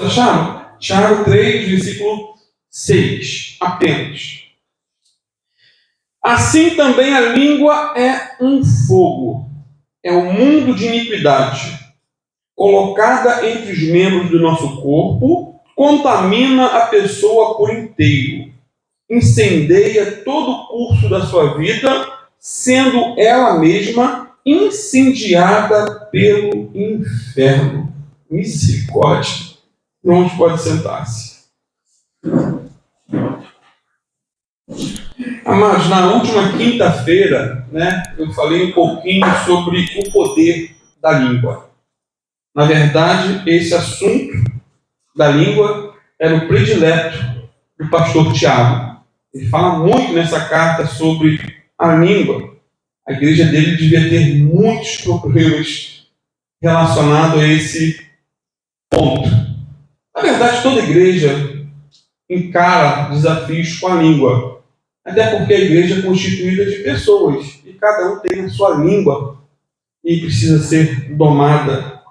Acharam? Tiago 3, versículo 6, apenas. Assim também a língua é um fogo, é um mundo de iniquidade, colocada entre os membros do nosso corpo, contamina a pessoa por inteiro, incendeia todo o curso da sua vida, sendo ela mesma incendiada pelo inferno. Misericórdia. Onde pode sentar-se? Amados, na última quinta-feira, eu falei um pouquinho sobre o poder da língua. Na verdade, esse assunto da língua era o predileto do pastor Tiago. Ele fala muito nessa carta sobre a língua. A igreja dele devia ter muitos problemas relacionados a esse ponto. Na verdade, toda igreja encara desafios com a língua. Até porque a igreja é constituída de pessoas. E cada um tem a sua língua e precisa ser domada.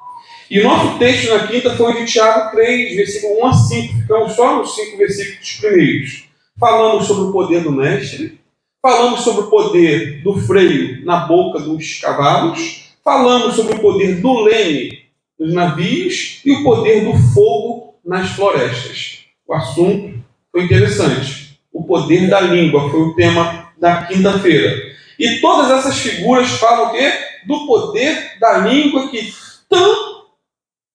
E o nosso texto na quinta foi de Tiago 3, versículo 1 a 5. Ficamos só nos 5 versículos primeiros. Falamos sobre o poder do mestre. Falamos sobre o poder do freio na boca dos cavalos. Falamos sobre o poder do leme nos navios e o poder do fogo nas florestas. O assunto foi interessante. O poder da língua foi o tema da quinta-feira. E todas essas figuras falam o quê? Do poder da língua que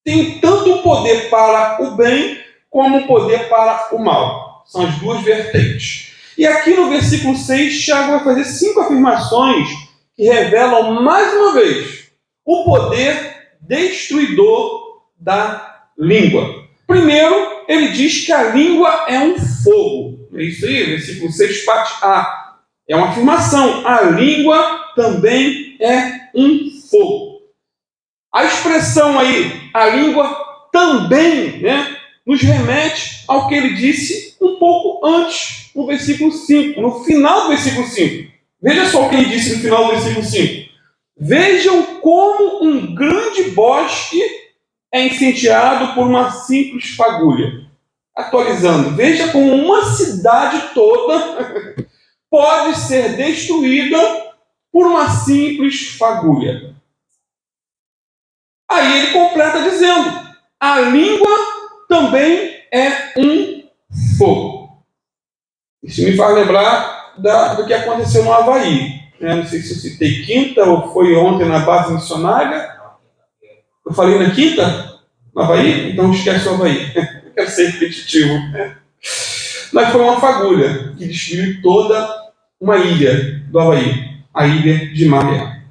tem tanto o poder para o bem como o poder para o mal. São as duas vertentes. E aqui no versículo 6, Tiago vai fazer 5 afirmações que revelam mais uma vez o poder destruidor da língua. Primeiro, ele diz que a língua é um fogo. É isso aí, versículo 6, parte A. É uma afirmação. A língua também é um fogo. A expressão aí, a língua também, nos remete ao que ele disse um pouco antes, no versículo 5, no final do versículo 5. Veja só o que ele disse no final do versículo 5. Vejam como um grande bosque é incendiado por uma simples fagulha. Atualizando, veja como uma cidade toda pode ser destruída por uma simples fagulha. Aí ele completa dizendo, a língua também é um fogo. Isso me faz lembrar do que aconteceu no Havaí. Não sei se eu citei quinta ou foi ontem na base missionária. Eu falei na quinta? No Havaí? Então esquece o Havaí. Eu quero ser repetitivo. Mas foi uma fagulha que destruiu toda uma ilha do Havaí, a ilha de Maia.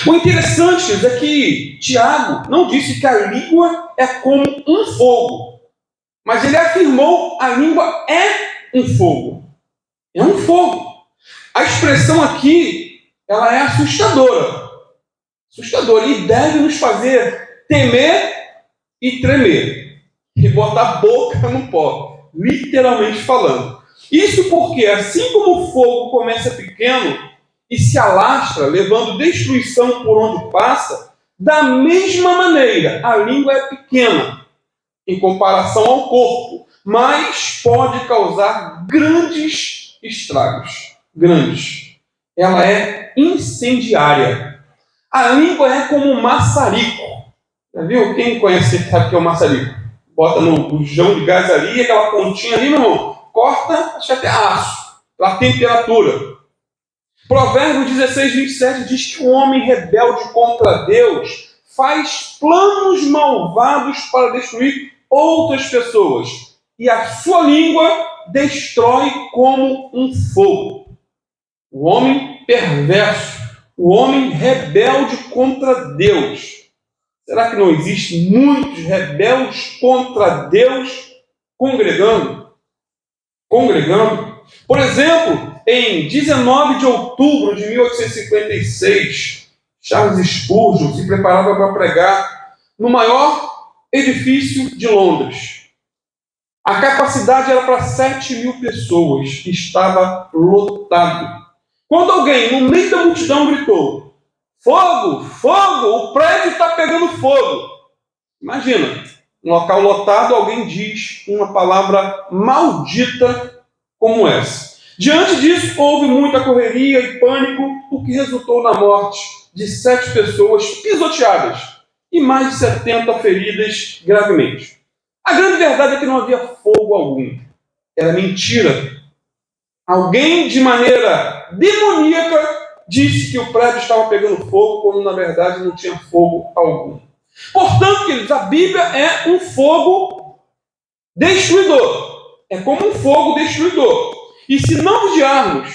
O interessante é que Tiago não disse que a língua é como um fogo, mas ele afirmou que a língua é um fogo. É um fogo. A expressão aqui, ela é assustadora. Assustadora e deve nos fazer temer e tremer. E botar a boca no pó, literalmente falando. Isso porque, assim como o fogo começa pequeno e se alastra, levando destruição por onde passa, da mesma maneira, a língua é pequena em comparação ao corpo, mas pode causar grandes estragos. Grandes. Ela é incendiária. A língua é como um maçarico. Já viu? Quem conhece sabe o que é um maçarico? Bota no bujão de gás ali, aquela pontinha ali, meu irmão, corta, acho até aço, para temperatura. Provérbios 16, 27 diz que o homem rebelde contra Deus faz planos malvados para destruir outras pessoas. E a sua língua destrói como um fogo. O homem perverso, o homem rebelde contra Deus. Será que não existem muitos rebeldes contra Deus congregando? Por exemplo, em 19 de outubro de 1856, Charles Spurgeon se preparava para pregar no maior edifício de Londres. A capacidade era para 7.000 pessoas, estava lotado. Quando alguém, no meio da multidão, gritou, fogo, fogo, o prédio está pegando fogo. Imagina, um local lotado, alguém diz uma palavra maldita como essa. Diante disso, houve muita correria e pânico, o que resultou na morte de 7 pessoas pisoteadas e mais de 70 feridas gravemente. A grande verdade é que não havia fogo algum. Era mentira. Alguém, de maneira demoníaca, disse que o prédio estava pegando fogo, quando na verdade não tinha fogo algum. Portanto, queridos, a Bíblia é um fogo destruidor. É como um fogo destruidor. E se não vigiarmos,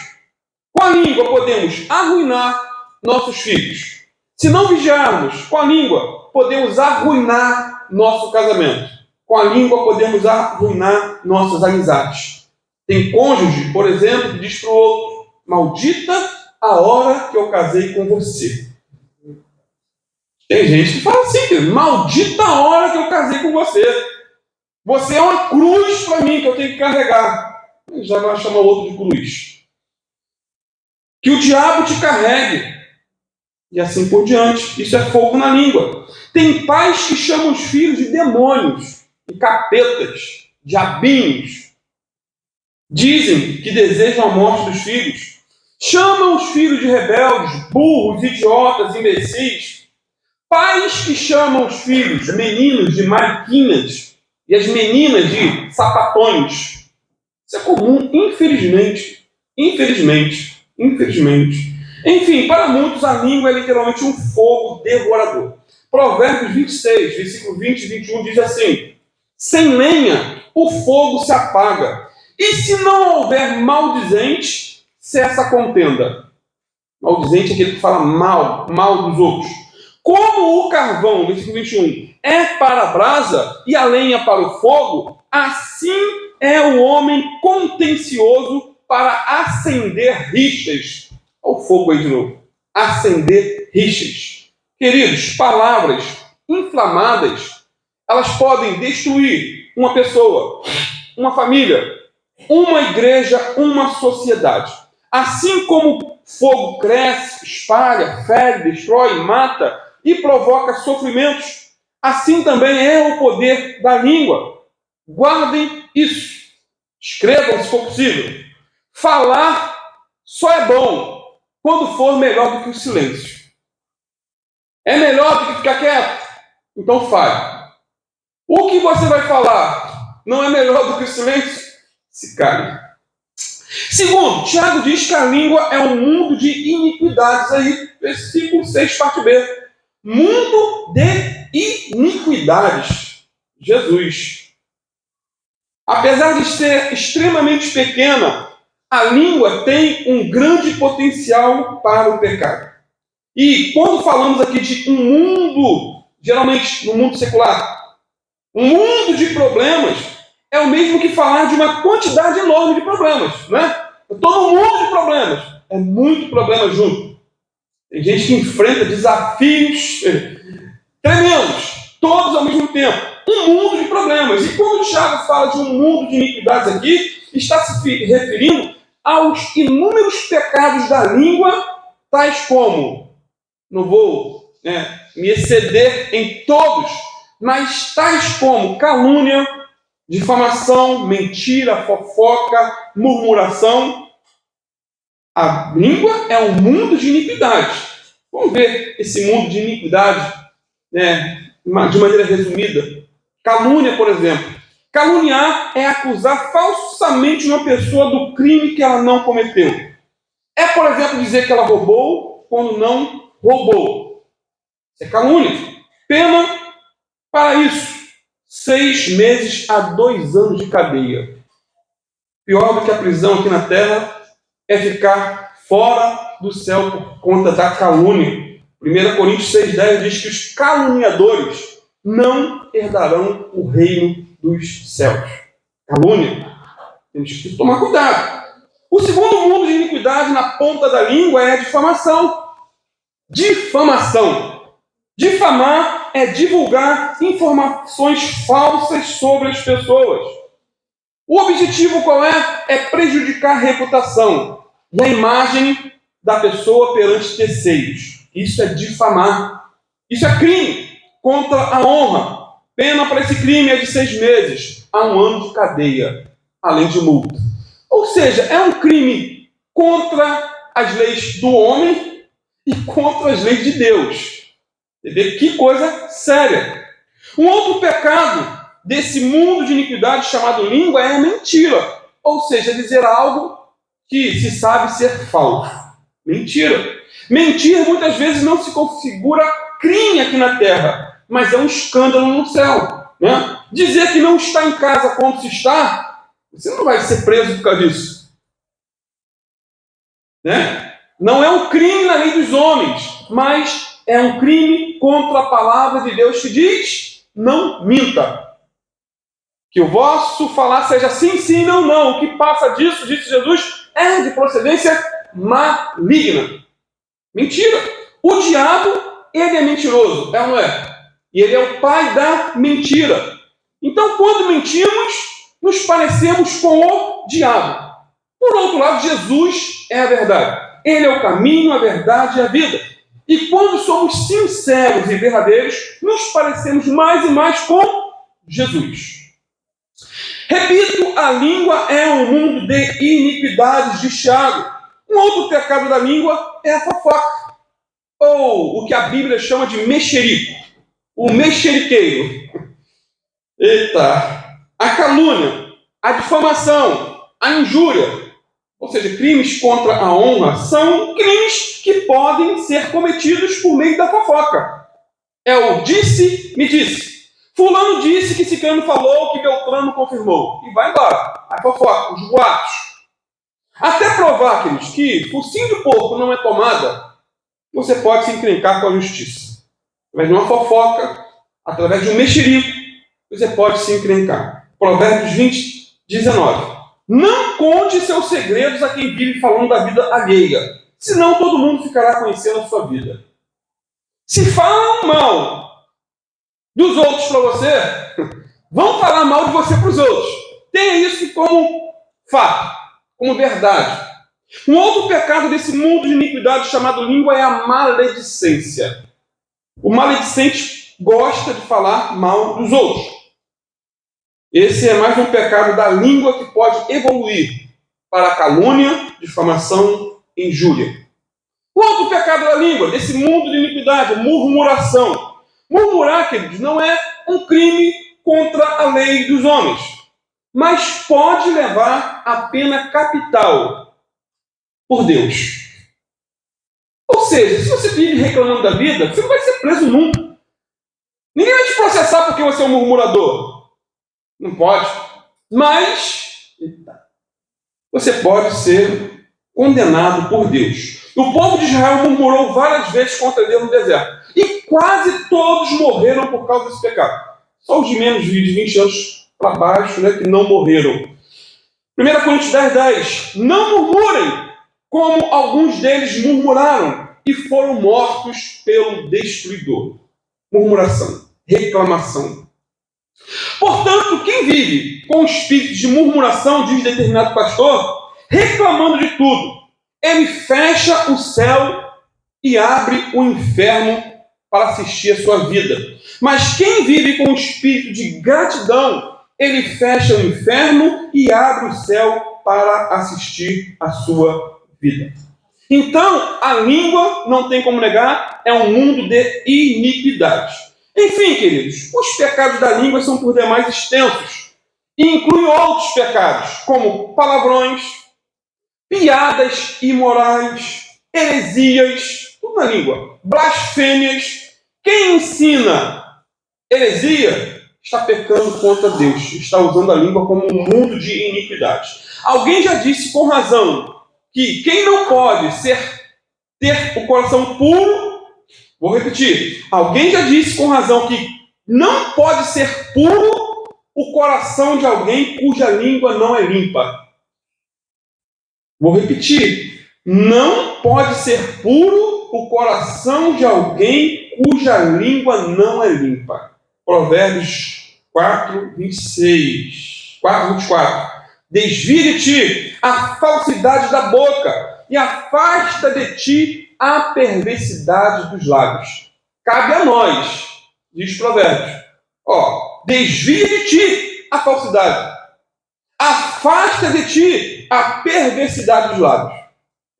com a língua podemos arruinar nossos filhos. Se não vigiarmos, com a língua podemos arruinar nosso casamento. Com a língua podemos arruinar nossas amizades. Tem cônjuge, por exemplo, que diz para o outro: maldita a hora que eu casei com você. Tem gente que fala assim: maldita a hora que eu casei com você. Você é uma cruz para mim que eu tenho que carregar. Ele já vai chamar o outro de cruz. Que o diabo te carregue. E assim por diante. Isso é fogo na língua. Tem pais que chamam os filhos de demônios, de capetas, diabinhos. Dizem que desejam a morte dos filhos. Chamam os filhos de rebeldes, burros, idiotas, imbecis. Pais que chamam os filhos, meninos, de mariquinhas e as meninas de sapatões. Isso é comum, infelizmente. Enfim, para muitos a língua é literalmente um fogo devorador. Provérbios 26, versículo 20 e 21 diz assim: sem lenha o fogo se apaga, e se não houver maldizente, cessa a contenda. Maldizente é aquele que fala mal dos outros. Como o carvão, versículo 21, é para a brasa e a lenha para o fogo, assim é o homem contencioso para acender rixas. Olha o fogo aí de novo. Acender rixas. Queridos, palavras inflamadas, elas podem destruir uma pessoa, uma família, uma igreja, uma sociedade. Assim como fogo cresce, espalha, fere, destrói, mata e provoca sofrimentos, assim também é o poder da língua. Guardem isso. Escrevam se for possível. Falar só é bom quando for melhor do que o silêncio. É melhor do que ficar quieto? Então fale. O que você vai falar não é melhor do que o silêncio? Se cale. Segundo, Tiago diz que a língua é um mundo de iniquidades. Aí, versículo 6, parte B. Mundo de iniquidades. Jesus. Apesar de ser extremamente pequena, a língua tem um grande potencial para o pecado. E quando falamos aqui de um mundo, geralmente no mundo secular, um mundo de problemas, é o mesmo que falar de uma quantidade enorme de problemas, né? Eu estou num mundo de problemas. É muito problema junto. Tem gente que enfrenta desafios tremendos, todos ao mesmo tempo. Um mundo de problemas. E quando o Tiago fala de um mundo de iniquidades aqui, está se referindo aos inúmeros pecados da língua, tais como, não vou me exceder em todos, mas tais como calúnia, difamação, mentira, fofoca, murmuração. A língua é um mundo de iniquidade. Vamos ver esse mundo de iniquidade de maneira resumida. Calúnia, por exemplo. Caluniar é acusar falsamente uma pessoa do crime que ela não cometeu. É, por exemplo, dizer que ela roubou quando não roubou. Isso é calúnia. Pena para isso: 6 meses a 2 anos de cadeia. Pior do que a prisão aqui na terra é ficar fora do céu por conta da calúnia. 1 Coríntios 6,10 diz que os caluniadores não herdarão o reino dos céus. Calúnia. Temos que tomar cuidado. O segundo mundo de iniquidade na ponta da língua é a difamação. Difamação. Difamar é divulgar informações falsas sobre as pessoas. O objetivo qual é? É prejudicar a reputação e a imagem da pessoa perante terceiros. Isso é difamar. Isso é crime contra a honra. Pena para esse crime é de 6 meses a 1 ano de cadeia, além de multa. Ou seja, é um crime contra as leis do homem e contra as leis de Deus. Entendeu? Que coisa séria. Um outro pecado desse mundo de iniquidade chamado língua é a mentira. Ou seja, dizer algo que se sabe ser falso. Mentira. Mentir muitas vezes não se configura crime aqui na terra, mas é um escândalo no céu. Né? Dizer que não está em casa quando se está, você não vai ser preso por causa disso. Né? Não é um crime na lei dos homens, mas é um crime contra a palavra de Deus que diz: não minta. Que o vosso falar seja sim, sim, não, não. O que passa disso, disse Jesus, é de procedência maligna. Mentira. O diabo, ele é mentiroso, é ou não é? E ele é o pai da mentira. Então, quando mentimos, nos parecemos com o diabo. Por outro lado, Jesus é a verdade. Ele é o caminho, a verdade e a vida. E quando somos sinceros e verdadeiros, nos parecemos mais e mais com Jesus. Repito, a língua é um mundo de iniquidades, de Tiago. Um outro pecado da língua é a fofoca, ou o que a Bíblia chama de mexerico, o mexeriqueiro. Eita! A calúnia, a difamação, a injúria, ou seja, crimes contra a honra, são crimes que podem ser cometidos por meio da fofoca. É o disse-me disse. Fulano disse que Ciclano falou, que Beltrano confirmou. E vai embora. A fofoca, os boatos. Até provar, queridos, que focinho de porco não é tomada, você pode se encrencar com a justiça. Através de uma fofoca, através de um mexerico, você pode se encrencar. Provérbios 20, 19. Não conte seus segredos a quem vive falando da vida alheia, senão todo mundo ficará conhecendo a sua vida. Se falam mal dos outros para você, vão falar mal de você para os outros. Tenha isso como fato, como verdade. Um outro pecado desse mundo de iniquidade chamado língua é a maledicência. O maledicente gosta de falar mal dos outros. Esse é mais um pecado da língua que pode evoluir para a calúnia, difamação e injúria. O outro pecado da língua, desse mundo de iniquidade, murmuração. Murmurar, queridos, não é um crime contra a lei dos homens, mas pode levar a pena capital por Deus. Ou seja, se você vive reclamando da vida, você não vai ser preso nunca. Ninguém vai te processar porque você é um murmurador. Não pode. Mas você pode ser condenado por Deus. O povo de Israel murmurou várias vezes contra Deus no deserto. E quase todos morreram por causa desse pecado. Só os de menos de 20 anos para baixo, né, que não morreram. 1 Coríntios 10, 10. Não murmurem, como alguns deles murmuraram e foram mortos pelo destruidor. Murmuração, reclamação. Portanto, quem vive com o espírito de murmuração, diz determinado pastor, reclamando de tudo, ele fecha o céu e abre o inferno para assistir a sua vida. Mas quem vive com o espírito de gratidão, ele fecha o inferno e abre o céu para assistir a sua vida. Então, a língua, não tem como negar, é um mundo de iniquidade. Enfim, queridos, os pecados da língua são por demais extensos e incluem outros pecados, como palavrões, piadas imorais, heresias, tudo na língua, blasfêmias. Quem ensina heresia está pecando contra Deus, está usando a língua como um mundo de iniquidade. Alguém já disse com razão que quem não pode ter o coração puro, vou repetir, alguém já disse com razão que não pode ser puro o coração de alguém cuja língua não é limpa. Vou repetir, não pode ser puro o coração de alguém cuja língua não é limpa. Provérbios 4, 26. 4, 24. Desvia de ti a falsidade da boca e afasta de ti a perversidade dos lábios. Cabe a nós, diz Provérbios, Desvia de ti a falsidade. Afasta de ti a perversidade dos lábios.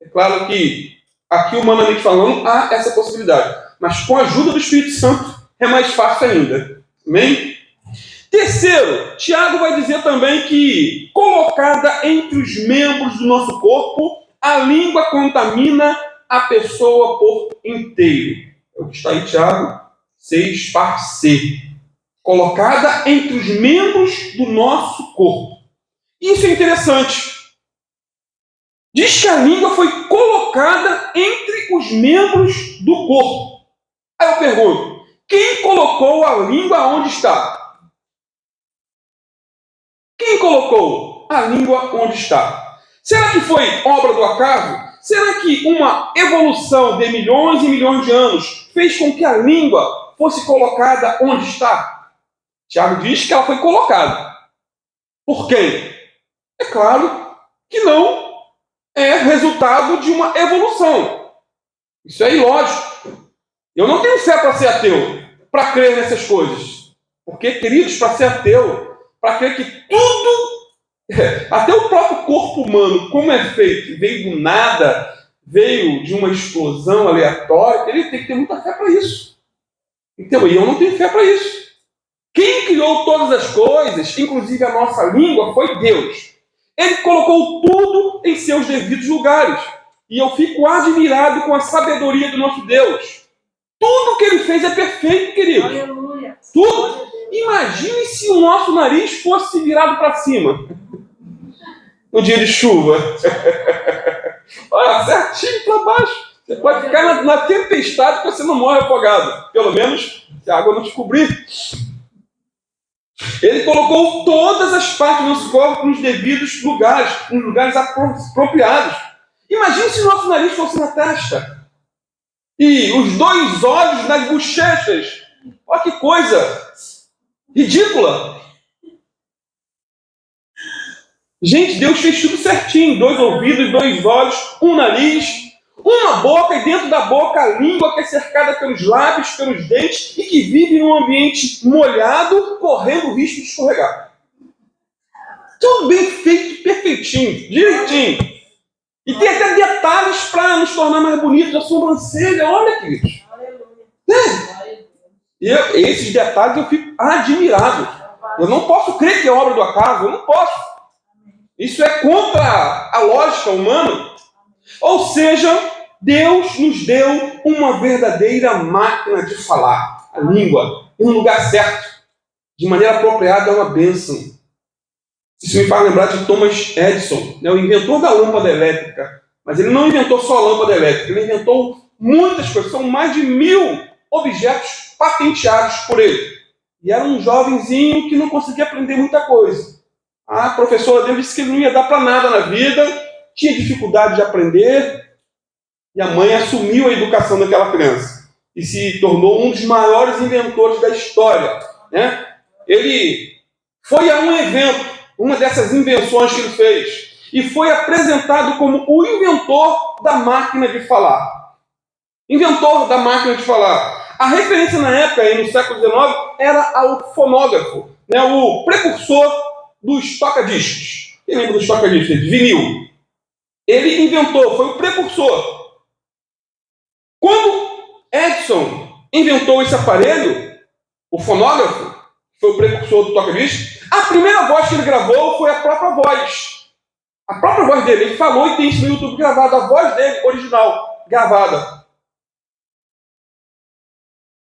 É claro que, aqui humanamente falando, há essa possibilidade. Mas com a ajuda do Espírito Santo, é mais fácil ainda. Amém? Terceiro, Tiago vai dizer também que, colocada entre os membros do nosso corpo, a língua contamina a pessoa por inteiro. É o que está aí, Tiago 6, parte C. Colocada entre os membros do nosso corpo. Isso é interessante. Diz que a língua foi colocada entre os membros do corpo. Aí eu pergunto, quem colocou a língua onde está? Quem colocou a língua onde está? Será que foi obra do acaso? Será que uma evolução de milhões e milhões de anos fez com que a língua fosse colocada onde está? Tiago diz que ela foi colocada. Por quem? É claro que não é resultado de uma evolução. Isso é ilógico. Eu não tenho fé para ser ateu, para crer nessas coisas. Porque, queridos, para ser ateu, para crer que tudo, até o próprio corpo humano, como é feito, veio do nada, veio de uma explosão aleatória, ele tem que ter muita fé para isso. Então, eu não tenho fé para isso. Quem criou todas as coisas, inclusive a nossa língua, foi Deus. Ele colocou tudo em seus devidos lugares. E eu fico admirado com a sabedoria do nosso Deus. Tudo que ele fez é perfeito, querido. Aleluia. Tudo. Imagine se o nosso nariz fosse virado para cima. No dia de chuva. Olha, certinho para baixo. Você pode ficar na tempestade que você não morre afogado. Pelo menos se a água não te cobrir. Ele colocou todas as partes do nosso corpo nos devidos lugares, nos lugares apropriados. Imagine se o nosso nariz fosse na testa. E os 2 olhos nas bochechas. Olha que coisa ridícula. Gente, Deus fez tudo certinho. 2 ouvidos, 2 olhos, um nariz, uma boca, e dentro da boca a língua que é cercada pelos lábios, pelos dentes, e que vive num ambiente molhado, correndo o risco de escorregar. Tudo bem feito, perfeitinho, direitinho. E tem até detalhes para nos tornar mais bonitos. A sobrancelha, olha, queridos. Esses detalhes eu fico admirado. Eu não posso crer que é obra do acaso, eu não posso. Isso é contra a lógica humana. Ou seja, Deus nos deu uma verdadeira máquina de falar, a língua, em um lugar certo, de maneira apropriada, é uma bênção. Isso me faz lembrar de Thomas Edison, o inventor da lâmpada elétrica. Mas ele não inventou só a lâmpada elétrica, ele inventou muitas coisas, são mais de 1000 objetos patenteados por ele. E era um jovenzinho que não conseguia aprender muita coisa. A professora dele disse que ele não ia dar para nada na vida, tinha dificuldade de aprender, e a mãe assumiu a educação daquela criança e se tornou um dos maiores inventores da história. Ele foi a um evento, uma dessas invenções que ele fez, e foi apresentado como o inventor da máquina de falar. Inventor da máquina de falar. A referência na época, aí no século XIX, era ao fonógrafo, o precursor dos toca-discos. Quem lembra dos toca-discos? De vinil. Ele inventou, foi o precursor. Quando Edison inventou esse aparelho, o fonógrafo, que foi o precursor do toca-discos, a primeira voz que ele gravou foi a própria voz. A própria voz dele. Ele falou e tem isso no YouTube gravado, a voz dele, original, gravada.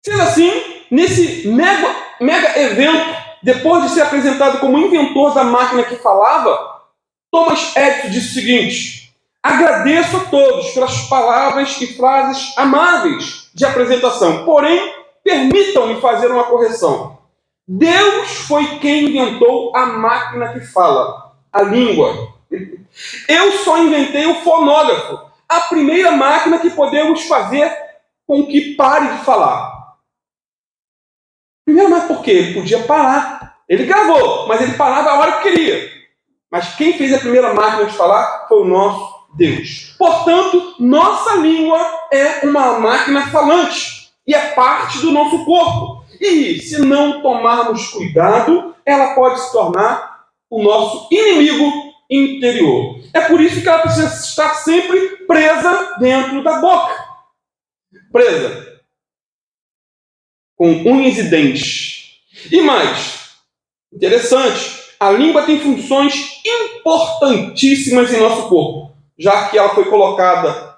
Sendo assim, nesse mega evento, depois de ser apresentado como inventor da máquina que falava, Thomas Edison disse o seguinte: agradeço a todos pelas palavras e frases amáveis de apresentação, porém, permitam-me fazer uma correção. Deus foi quem inventou a máquina que fala, a língua. Eu só inventei o fonógrafo, a primeira máquina que podemos fazer com que pare de falar. Primeiro, mas por quê? Ele podia parar. Ele gravou, mas ele parava a hora que queria. Mas quem fez a primeira máquina de falar foi o nosso Deus. Portanto, nossa língua é uma máquina falante e é parte do nosso corpo. E se não tomarmos cuidado, ela pode se tornar o nosso inimigo interior. É por isso que ela precisa estar sempre presa dentro da boca. Presa. Com unhas e dentes. E mais, interessante, a língua tem funções importantíssimas em nosso corpo, já que ela foi colocada,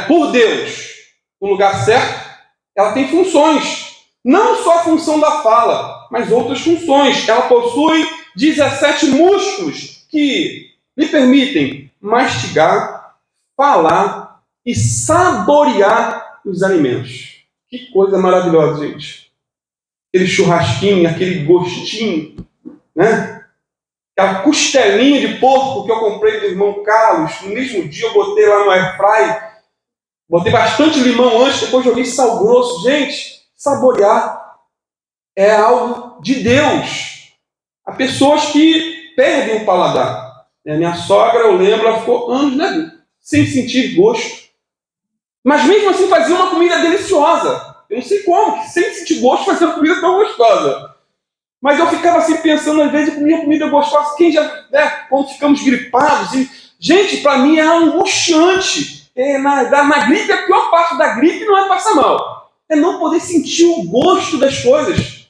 por Deus no lugar certo. Ela tem funções, não só a função da fala, mas outras funções. Ela possui 17 músculos que lhe permitem mastigar, falar e saborear os alimentos. Que coisa maravilhosa, gente. Aquele churrasquinho, aquele gostinho, Aquela costelinha de porco que eu comprei do irmão Carlos. No mesmo dia eu botei lá no airfry. Botei bastante limão antes, depois joguei sal grosso. Gente, saborear é algo de Deus. Há pessoas que perdem o paladar. A minha sogra, eu lembro, ela ficou anos, sem sentir gosto. Mas mesmo assim fazia uma comida deliciosa. Eu não sei como, sem sentir gosto, fazia uma comida tão gostosa. Mas eu ficava assim pensando, às vezes eu comia comida gostosa. Quem já, quando ficamos gripados, gente, para mim é angustiante. Na gripe, a pior parte da gripe não é passar mal. É não poder sentir o gosto das coisas.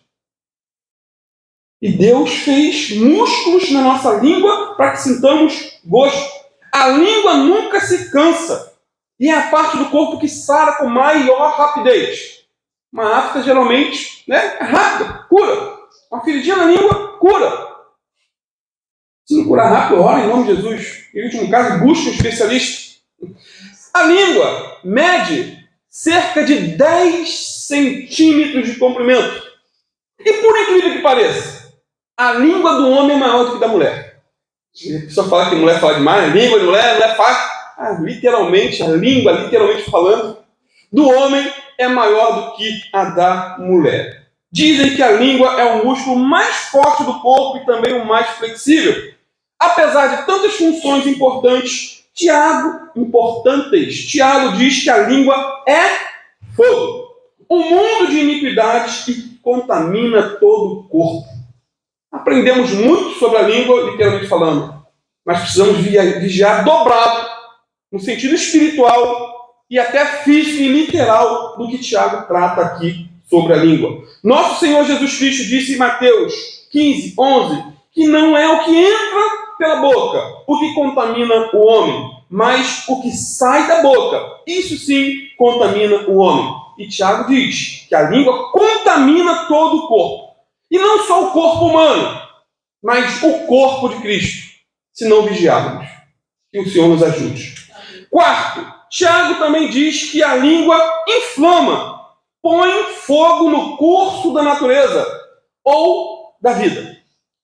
E Deus fez músculos na nossa língua para que sintamos gosto. A língua nunca se cansa. E é a parte do corpo que sara com maior rapidez. Uma afta geralmente é rápida, cura. Uma feridinha na língua, cura. Se não curar rápido, ora em nome de Jesus. Em último caso, busque um especialista. A língua mede cerca de 10 centímetros de comprimento. E por incrível que pareça, a língua do homem é maior do que da mulher. A pessoa fala que mulher fala demais, a língua de mulher fala. Literalmente, a língua, literalmente falando, do homem é maior do que a da mulher. Dizem que a língua é o músculo mais forte do corpo e também o mais flexível. Apesar de tantas funções importantes, Tiago diz que a língua é fogo. Um mundo de iniquidades que contamina todo o corpo. Aprendemos muito sobre a língua, literalmente falando, mas precisamos vigiar dobrado, no sentido espiritual e até físico e literal do que Tiago trata aqui sobre a língua. Nosso Senhor Jesus Cristo disse em Mateus 15, 11, que não é o que entra pela boca o que contamina o homem, mas o que sai da boca. Isso sim contamina o homem. E Tiago diz que a língua contamina todo o corpo. E não só o corpo humano, mas o corpo de Cristo, se não vigiarmos. Que o Senhor nos ajude. Quarto, Tiago também diz que a língua inflama, põe fogo no curso da natureza ou da vida.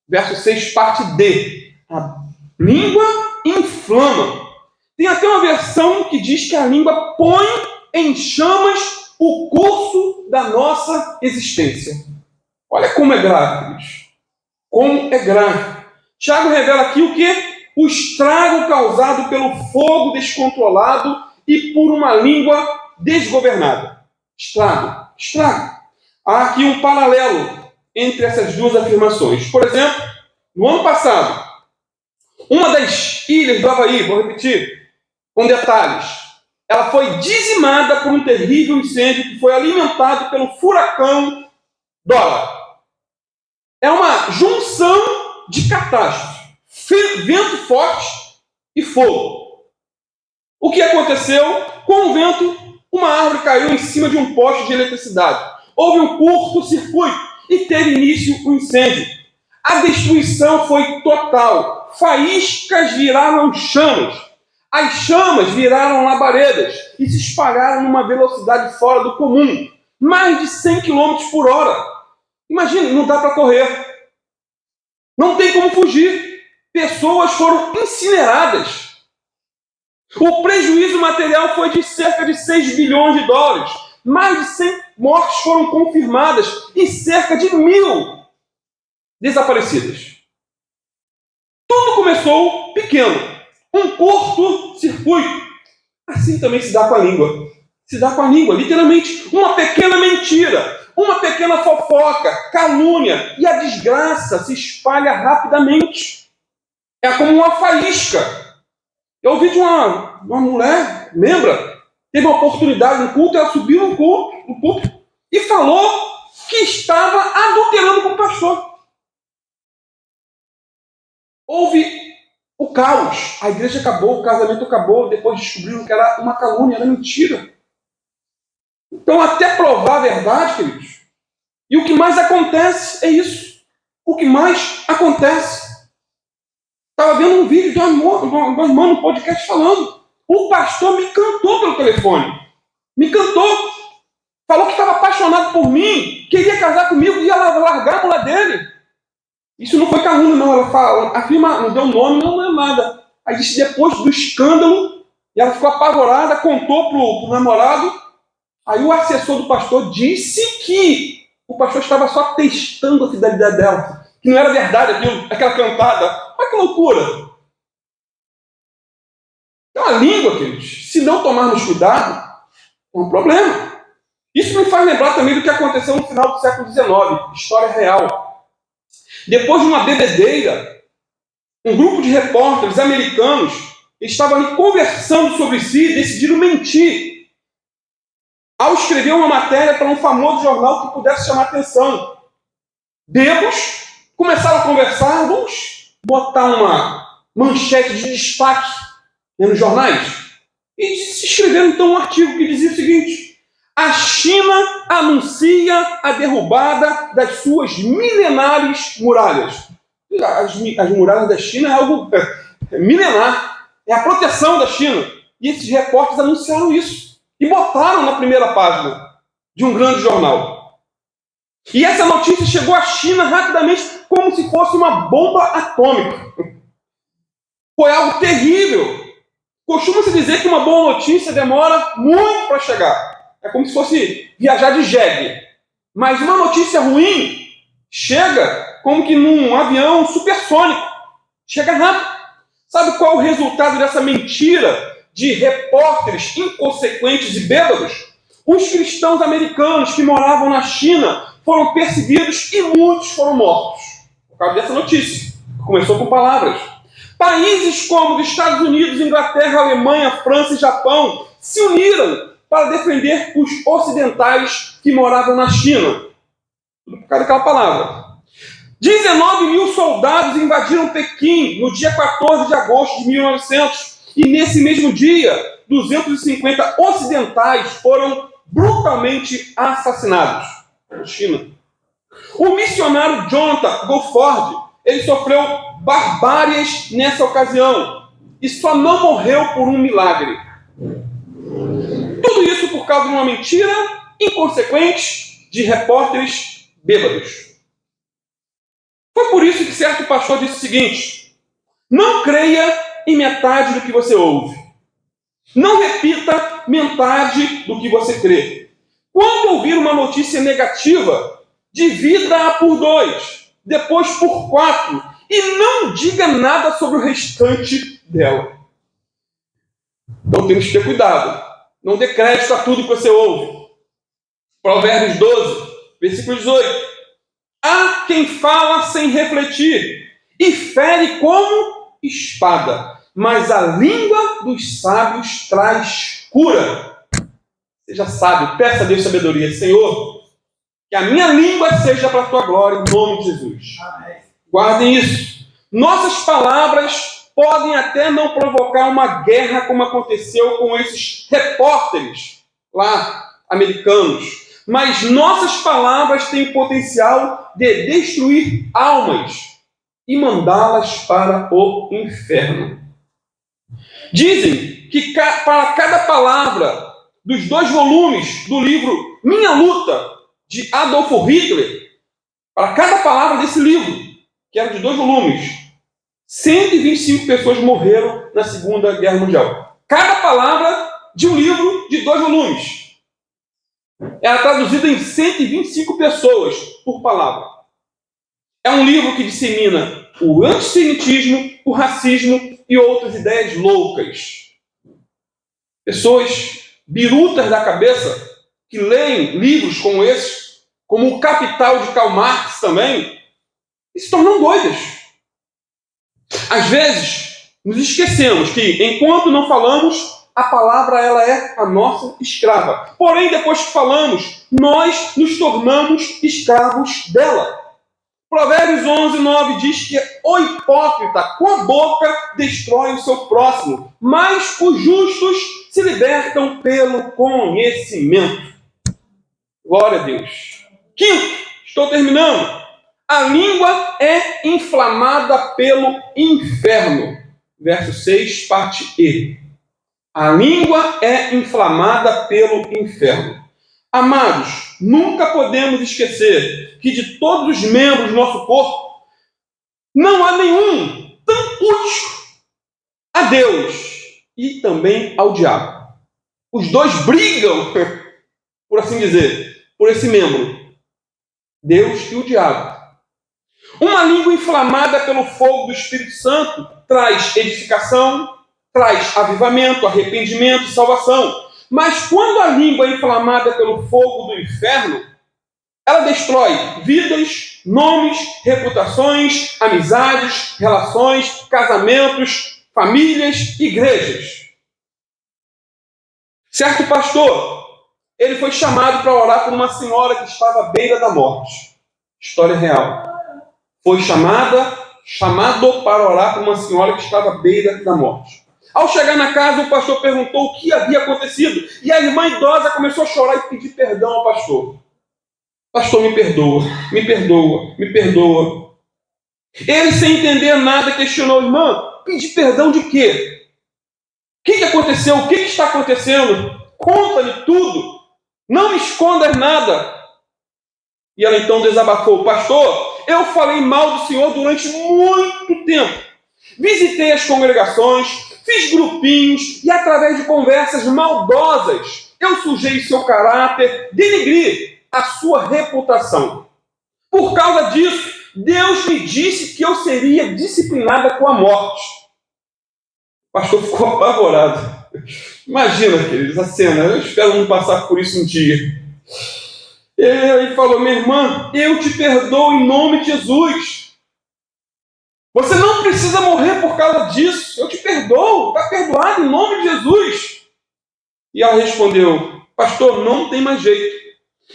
Verso 6, parte D. A língua inflama. Tem até uma versão que diz que a língua põe em chamas o curso da nossa existência. Olha como é grave, queridos. Como é grave. Tiago revela aqui o quê? O estrago causado pelo fogo descontrolado e por uma língua desgovernada. Estrago. Há aqui um paralelo entre essas duas afirmações. Por exemplo, no ano passado, uma das ilhas do Havaí, vou repetir, com detalhes, ela foi dizimada por um terrível incêndio que foi alimentado pelo furacão Dora. É uma junção de catástrofe. Vento forte e fogo. O que aconteceu? Com o vento, uma árvore caiu em cima de um poste de eletricidade. Houve um curto-circuito e teve início o incêndio. A destruição foi total. Faíscas viraram chamas. As chamas viraram labaredas e se espalharam numa velocidade fora do comum. Mais de 100 km por hora. Imagina, não dá para correr. Não tem como fugir. Pessoas foram incineradas. O prejuízo material foi de cerca de 6 bilhões de dólares. Mais de 100 mortes foram confirmadas e cerca de 1.000 desaparecidas. Tudo começou pequeno. Um curto-circuito. Assim também se dá com a língua. Se dá com a língua, literalmente. Uma pequena mentira. uma pequena fofoca, calúnia, e a desgraça se espalha rapidamente. É como uma faísca. Eu ouvi de uma mulher, lembra? Teve uma oportunidade no culto, ela subiu no culto e falou que estava adulterando com o pastor. Houve o caos. A igreja acabou, o casamento acabou, depois descobriram que era uma calúnia, era mentira. Então, até provar a verdade, queridos. E o que mais acontece é isso. O que mais acontece. Estava vendo um vídeo de uma irmã no podcast falando. O pastor me cantou pelo telefone. Me cantou. Falou que estava apaixonado por mim, queria casar comigo e ia largar a mulher dele. Isso não foi calúnia, não. Ela fala, afirma, não deu nome, não é nada. Aí disse depois do escândalo, e ela ficou apavorada, contou pro namorado. Aí o assessor do pastor disse que o pastor estava só testando a fidelidade dela. Que não era verdade aquilo, aquela cantada. Olha que loucura. Então a língua, queridos, se não tomarmos cuidado, é um problema. Isso me faz lembrar também do que aconteceu no final do século XIX, história real. Depois de uma bebedeira, um grupo de repórteres americanos estavam ali conversando sobre si e decidiram mentir ao escrever uma matéria para um famoso jornal que pudesse chamar atenção. Bêbados começaram a conversar, vamos botar uma manchete de destaque nos jornais. E escreveram então um artigo que dizia o seguinte: a China anuncia a derrubada das suas milenares muralhas. As muralhas da China é algo milenar. É a proteção da China. E esses repórteres anunciaram isso. E botaram na primeira página de um grande jornal. E essa notícia chegou à China rapidamente como se fosse uma bomba atômica. Foi algo terrível. Costuma-se dizer que uma boa notícia demora muito para chegar. É como se fosse viajar de jegue. Mas uma notícia ruim chega como que num avião supersônico. Chega rápido. Sabe qual é o resultado dessa mentira de repórteres inconsequentes e bêbados? Os cristãos americanos que moravam na China foram perseguidos e muitos foram mortos. Por causa dessa notícia. Começou com palavras. Países como os Estados Unidos, Inglaterra, Alemanha, França e Japão se uniram para defender os ocidentais que moravam na China. Por causa daquela palavra. 19 mil soldados invadiram Pequim no dia 14 de agosto de 1900. E nesse mesmo dia, 250 ocidentais foram brutalmente assassinados na China. O missionário Jonathan Gofford, ele sofreu barbáries nessa ocasião e só não morreu por um milagre. Tudo isso por causa de uma mentira inconsequente de repórteres bêbados. Foi por isso que certo pastor disse o seguinte: não creia em metade do que você ouve. Não repita metade do que você crê. Quando ouvir uma notícia negativa, divida-a por 2, depois por 4, e não diga nada sobre o restante dela. Então temos que ter cuidado. Não dê crédito a tudo que você ouve. Provérbios 12, versículo 18. Há quem fala sem refletir e fere como espada, mas a língua dos sábios traz cura. Seja sábio, peça a Deus sabedoria. Senhor, que a minha língua seja para a tua glória, em nome de Jesus. Amém. Guardem isso. Nossas palavras podem até não provocar uma guerra como aconteceu com esses repórteres lá, americanos. Mas nossas palavras têm o potencial de destruir almas e mandá-las para o inferno. Dizem que para cada palavra dos 2 volumes do livro Minha Luta, de Adolf Hitler, para cada palavra desse livro, que era de 2 volumes, 125 pessoas morreram na Segunda Guerra Mundial. Cada palavra de um livro de 2 volumes. Era traduzida em 125 pessoas por palavra. É um livro que dissemina o antissemitismo, o racismo e outras ideias loucas. Pessoas birutas da cabeça que leem livros como esses como o Capital de Karl Marx também, e se tornam doidas. Às vezes, nos esquecemos que, enquanto não falamos, a palavra ela é a nossa escrava. Porém, depois que falamos, nós nos tornamos escravos dela. Provérbios 11:9 diz que o hipócrita com a boca destrói o seu próximo, mas os justos se libertam pelo conhecimento. Glória a Deus. Quinto, estou terminando. A língua é inflamada pelo inferno. Verso 6, parte E. A língua é inflamada pelo inferno. Amados, nunca podemos esquecer que de todos os membros do nosso corpo, não há nenhum tão útil a Deus e também ao diabo. Os dois brigam, por assim dizer, por esse membro. Deus e o diabo. Uma língua inflamada pelo fogo do Espírito Santo traz edificação, traz avivamento, arrependimento e salvação. Mas quando a língua é inflamada pelo fogo do inferno, ela destrói vidas, nomes, reputações, amizades, relações, casamentos, famílias, igrejas. Certo pastor, ele foi chamado para orar por uma senhora que estava à beira da morte. História real. Foi chamado para orar por uma senhora que estava à beira da morte. Ao chegar na casa, o pastor perguntou o que havia acontecido. E a irmã idosa começou a chorar e pedir perdão ao pastor. Pastor, me perdoa, me perdoa, me perdoa. Ele, sem entender nada, questionou: irmã, pedir perdão de quê? O que aconteceu? O que está acontecendo? Conta-me tudo. Não me escondas nada. E ela então desabafou: pastor, eu falei mal do senhor durante muito tempo. Visitei as congregações, fiz grupinhos e através de conversas maldosas eu sujei seu caráter, denegri a sua reputação. Por causa disso, Deus me disse que eu seria disciplinada com a morte. O pastor ficou apavorado. Imagina, queridos, a cena. Eu espero não passar por isso um dia. Ele falou: minha irmã, eu te perdoo em nome de Jesus. Você não precisa morrer por causa disso. Eu te perdoo. Está perdoado em nome de Jesus. E ela respondeu: pastor, não tem mais jeito.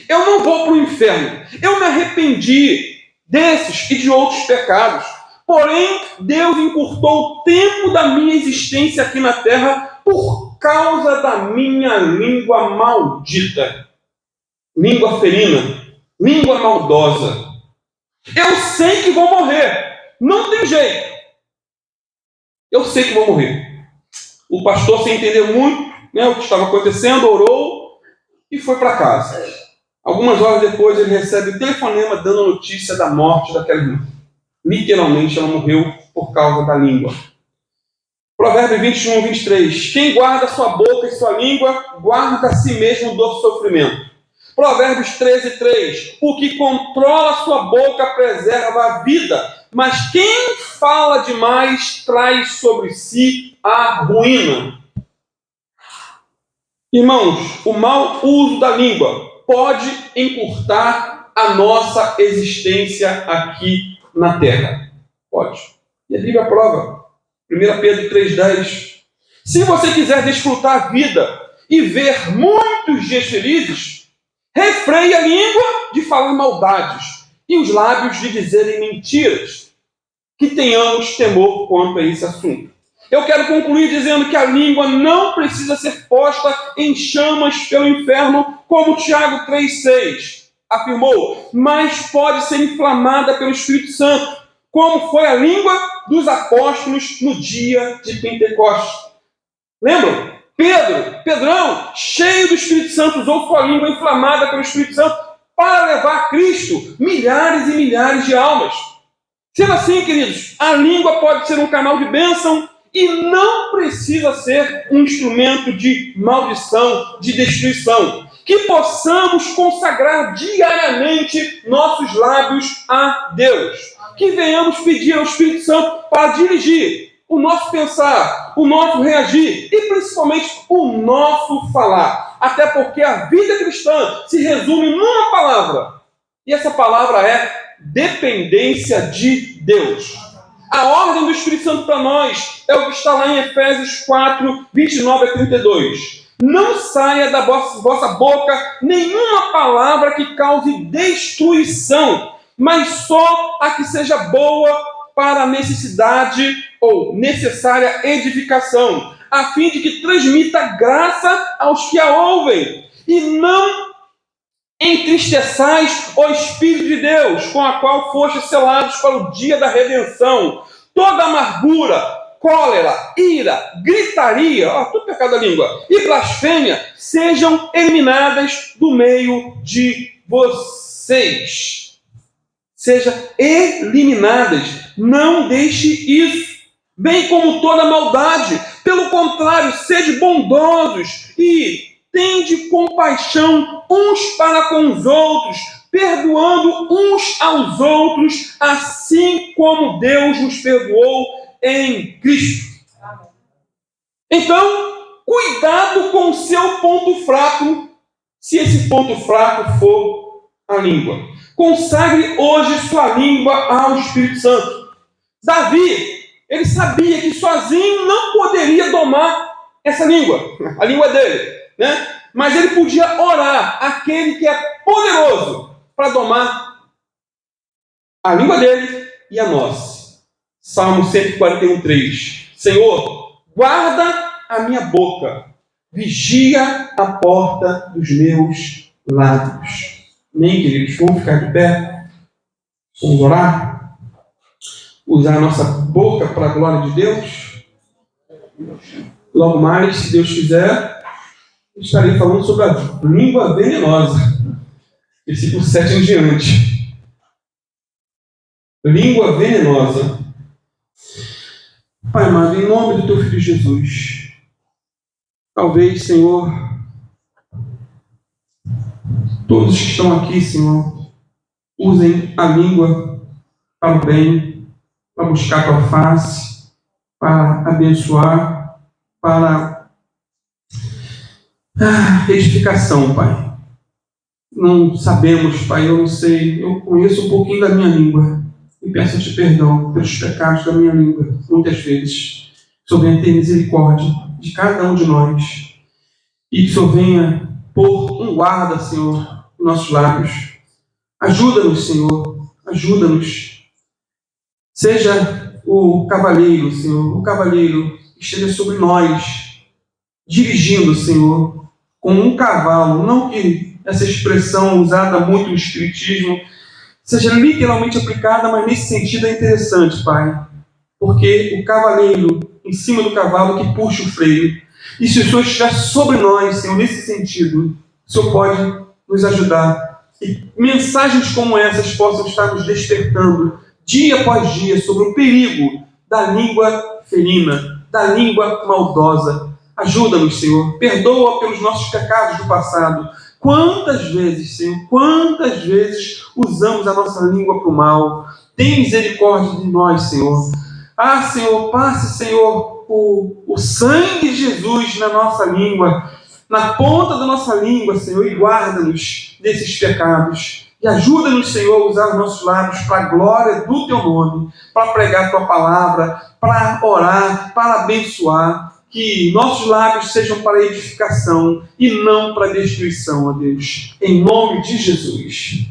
Eu não vou para o inferno. Eu me arrependi desses e de outros pecados. Porém, Deus encurtou o tempo da minha existência aqui na terra por causa da minha língua maldita. Língua ferina, língua maldosa. Eu sei que vou morrer. Não tem jeito. Eu sei que vou morrer. O pastor, sem entender muito o que estava acontecendo, orou e foi para casa. Algumas horas depois, ele recebe um telefonema dando a notícia da morte daquela irmã. Literalmente, ela morreu por causa da língua. Provérbio 21:23. Quem guarda sua boca e sua língua, guarda a si mesmo do sofrimento. Provérbios 13:3. O que controla sua boca preserva a vida, mas quem fala demais traz sobre si a ruína. Irmãos, o mau uso da língua pode encurtar a nossa existência aqui na terra. Pode. E a Bíblia prova. 1 Pedro 3:10. Se você quiser desfrutar a vida e ver muitos dias felizes, refreie a língua de falar maldades e os lábios de dizerem mentiras. Que tenhamos temor quanto a esse assunto. Eu quero concluir dizendo que a língua não precisa ser posta em chamas pelo inferno, como Tiago 3,6 afirmou, mas pode ser inflamada pelo Espírito Santo, como foi a língua dos apóstolos no dia de Pentecostes. Lembram? Pedrão, cheio do Espírito Santo, usou sua língua inflamada pelo Espírito Santo para levar a Cristo milhares e milhares de almas. Sendo assim, queridos, a língua pode ser um canal de bênção e não precisa ser um instrumento de maldição, de destruição. Que possamos consagrar diariamente nossos lábios a Deus. Que venhamos pedir ao Espírito Santo para dirigir o nosso pensar, o nosso reagir e principalmente o nosso falar. Até porque a vida cristã se resume numa palavra: E essa palavra é dependência de Deus. A ordem do Espírito Santo para nós é o que está lá em Efésios 4, 29 a 32. Não saia da vossa boca nenhuma palavra que cause destruição, mas só a que seja boa para a necessidade ou necessária edificação, a fim de que transmita graça aos que a ouvem. E não entristeçais o Espírito de Deus, com a qual fostes selados para o dia da redenção. Toda amargura, cólera, ira, gritaria, tudo pecado da língua, e blasfêmia, sejam eliminadas do meio de vocês. Sejam eliminadas. Não deixe isso. Bem como toda maldade. Pelo contrário, sede bondosos e tende compaixão uns para com os outros, perdoando uns aos outros, assim como Deus nos perdoou em Cristo. Então, cuidado com o seu ponto fraco, se esse ponto fraco for a língua. Consagre hoje sua língua ao Espírito Santo. Davi, ele sabia que sozinho não poderia domar essa língua, a língua dele, né? Mas ele podia orar àquele que é poderoso para domar a língua dele e a nossa. Salmo 141:3. Senhor, guarda a minha boca, vigia a porta dos meus lábios. Amém, queridos? Vamos ficar de pé? Vamos orar? Usar a nossa boca para a glória de Deus? Logo mais, se Deus quiser, estarei falando sobre a língua venenosa. Versículo 7 em diante. Língua venenosa. Pai amado, em nome do Teu Filho Jesus, talvez, Senhor, todos que estão aqui, Senhor, usem a língua para o bem, para buscar a Tua face, para abençoar, para edificação, Pai. Não sabemos, Pai, eu não sei, eu conheço um pouquinho da minha língua e peço-te perdão pelos pecados da minha língua, muitas vezes. Que o Senhor venha ter misericórdia de cada um de nós e que o Senhor venha pôr um guarda, Senhor, nos nossos lábios. Ajuda-nos, Senhor, ajuda-nos. Seja o cavaleiro, Senhor, o cavaleiro que esteja sobre nós, dirigindo, Senhor, como um cavalo, não que essa expressão usada muito no espiritismo seja literalmente aplicada, mas nesse sentido é interessante, Pai, porque o cavaleiro em cima do cavalo que puxa o freio, e se o Senhor estiver sobre nós, Senhor, nesse sentido, o Senhor pode nos ajudar, e mensagens como essas possam estar nos despertando dia após dia sobre o perigo da língua ferina, da língua maldosa. Ajuda-nos, Senhor, perdoa pelos nossos pecados do passado. Quantas vezes, Senhor, quantas vezes usamos a nossa língua para o mal? Tem misericórdia de nós, Senhor. Senhor, passe, Senhor, o sangue de Jesus na nossa língua, na ponta da nossa língua, Senhor, e guarda-nos desses pecados. E ajuda-nos, Senhor, a usar os nossos lábios para a glória do Teu nome, para pregar a Tua palavra, para orar, para abençoar. Que nossos lábios sejam para edificação e não para destruição, ó Deus. Em nome de Jesus.